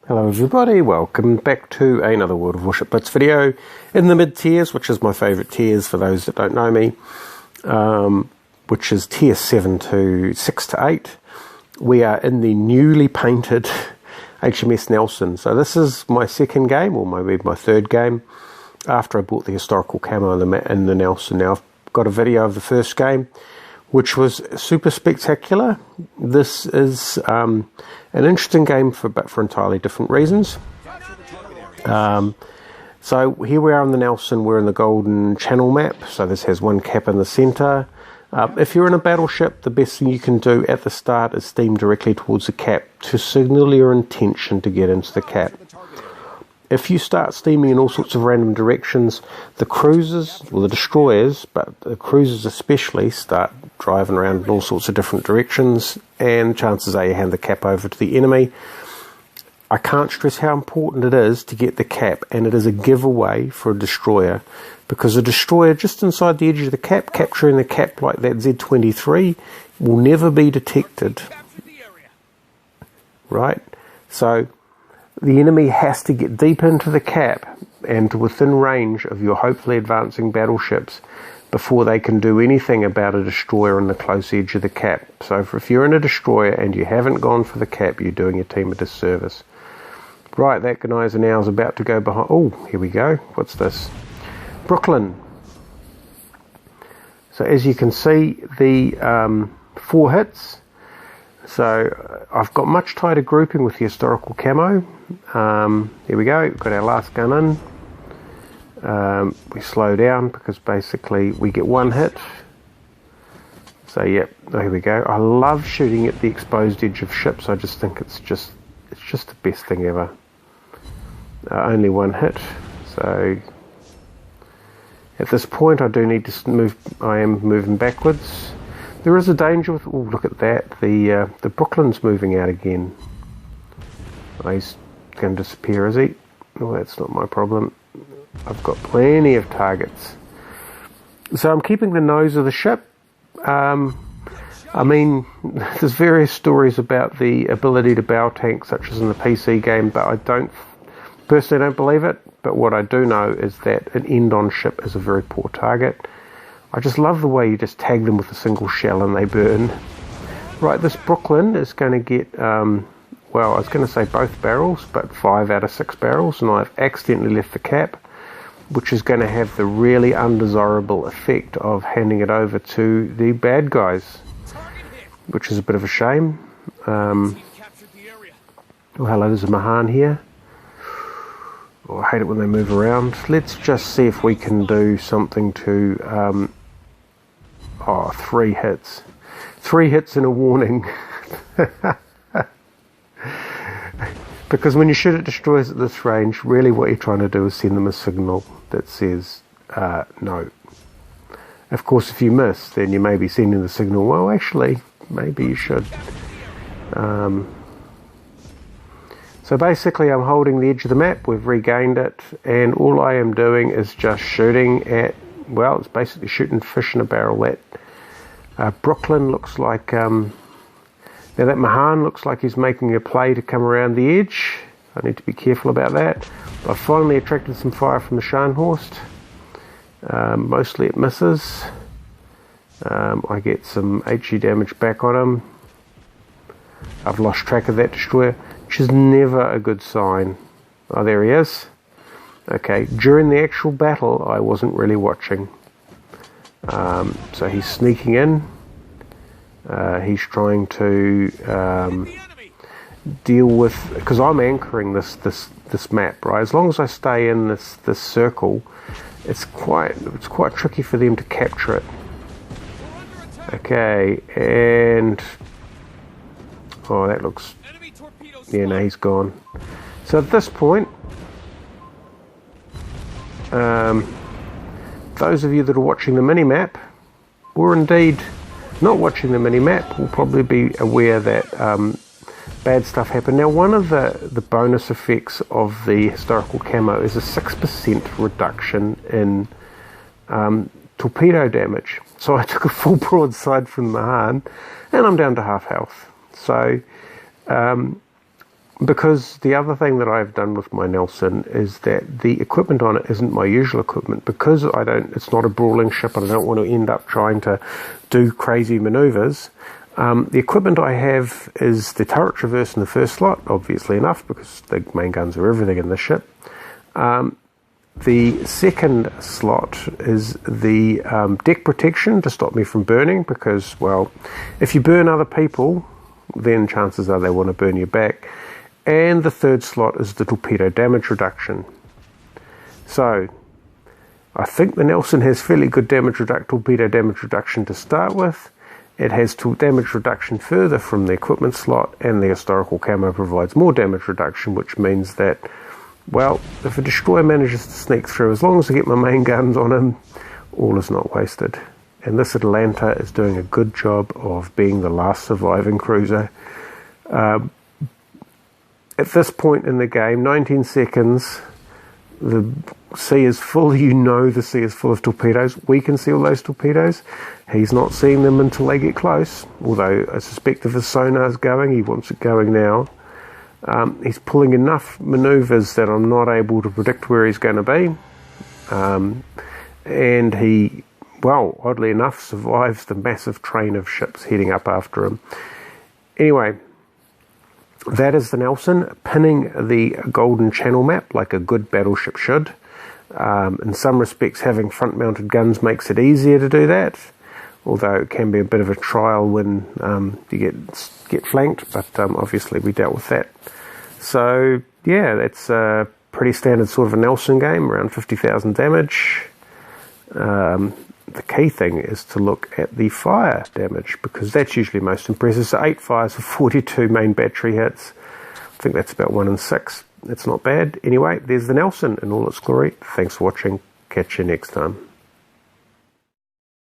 Hello everybody, welcome back to another World of Warships Blitz video in the mid-tiers, which is my favourite tiers for those that don't know me, which is tier 7 to 6 to 8. We are in the newly painted HMS Nelson. So this is my second game, or maybe my third game, after I bought the historical camo in the Nelson. Now I've got a video of the first game, which was super spectacular. This is an interesting game but for entirely different reasons. So here we are on the Nelson. We're in the Golden Channel map. So this has one cap in the centre. If you're in a battleship, the best thing you can do at the start is steam directly towards the cap to signal your intention to get into the cap. If you start steaming in all sorts of random directions, the cruisers, or the destroyers, but the cruisers especially, start driving around in all sorts of different directions, and chances are you hand the cap over to the enemy. I can't stress how important it is to get the cap, and it is a giveaway for a destroyer, because a destroyer just inside the edge of the cap, capturing the cap like that Z-23, will never be detected. Right? So the enemy has to get deep into the cap and to within range of your hopefully advancing battleships before they can do anything about a destroyer on the close edge of the cap. So if you're in a destroyer and you haven't gone for the cap, you're doing your team a disservice. Right, that guy now is about to go behind. Oh, here we go. What's this? Brooklyn. So as you can see, the 4 hits. So I've got much tighter grouping with the historical camo. Here we go, we've got our last gun in. We slow down because basically we get one hit. So yep, there we go. I love shooting at the exposed edge of ships. I just think it's just the best thing ever. Only one hit. So at this point I do need to move. I am moving backwards. There is a danger with, oh look at that, the Brooklyn's moving out again. Oh, he's going to disappear, is he? Oh, that's not my problem. I've got plenty of targets. So I'm keeping the nose of the ship. I mean, there's various stories about the ability to bow tank, such as in the PC game, but I personally don't believe it. But what I do know is that an end-on ship is a very poor target. I just love the way you just tag them with a single shell and they burn. Right, this Brooklyn is going to get, well, I was going to say both barrels, but 5 out of 6 barrels, and I've accidentally left the cap, which is going to have the really undesirable effect of handing it over to the bad guys, which is a bit of a shame. Oh, hello, there's a Mahan here. Oh, I hate it when they move around. Let's just see if we can do something to... 3 hits. 3 hits and a warning. Because when you shoot at destroyers at this range, really what you're trying to do is send them a signal that says no. Of course, if you miss, then you may be sending the signal, well, actually, maybe you should. So basically I'm holding the edge of the map, we've regained it, and all I am doing is just shooting at, well, it's basically shooting fish in a barrel. That Brooklyn looks like, now that Mahan looks like he's making a play to come around the edge. I need to be careful about that. I've finally attracted some fire from the Scharnhorst. Mostly it misses. I get some HE damage back on him. I've lost track of that destroyer, which is never a good sign. Oh, there he is. Okay, during the actual battle, I wasn't really watching. So he's sneaking in. He's trying to deal with, because I'm anchoring this map, right? As long as I stay in this circle, it's quite tricky for them to capture it. Okay, and oh, that looks, yeah, no, he's gone. So at this point, those of you that are watching the mini-map, or indeed not watching the mini-map, will probably be aware that bad stuff happened. Now, one of the bonus effects of the historical camo is a 6% reduction in torpedo damage. So I took a full broadside from Mahan, and I'm down to half health. So because the other thing that I've done with my Nelson is that the equipment on it isn't my usual equipment, because it's not a brawling ship and I don't want to end up trying to do crazy maneuvers. The equipment I have is the turret traverse in the first slot, obviously enough, because the main guns are everything in the ship. The second slot is the deck protection to stop me from burning, because, well, if you burn other people, then chances are they want to burn you back. And the third slot is the torpedo damage reduction. So I think the Nelson has fairly good torpedo damage reduction to start with. It has damage reduction further from the equipment slot, and the historical camo provides more damage reduction, which means that, well, if a destroyer manages to sneak through, as long as I get my main guns on him, all is not wasted. And this Atlanta is doing a good job of being the last surviving cruiser. At this point in the game, 19 seconds, the sea is full. The sea is full of torpedoes. We can see all those torpedoes. He's not seeing them until they get close, although I suspect if his sonar's going, he wants it going now. He's pulling enough maneuvers that I'm not able to predict where he's going to be. And he, well, oddly enough, survives the massive train of ships heading up after him. Anyway, that is the Nelson, pinning the Golden Channel map like a good battleship should. In some respects, having front-mounted guns makes it easier to do that, although it can be a bit of a trial when you get flanked, but obviously we dealt with that. So, yeah, that's a pretty standard sort of a Nelson game, around 50,000 damage. The key thing is to look at the fire damage, because that's usually most impressive. So 8 fires for 42 main battery hits. I think that's about 1 in 6. That's not bad. Anyway, there's the Nelson in all its glory. Thanks for watching. Catch you next time.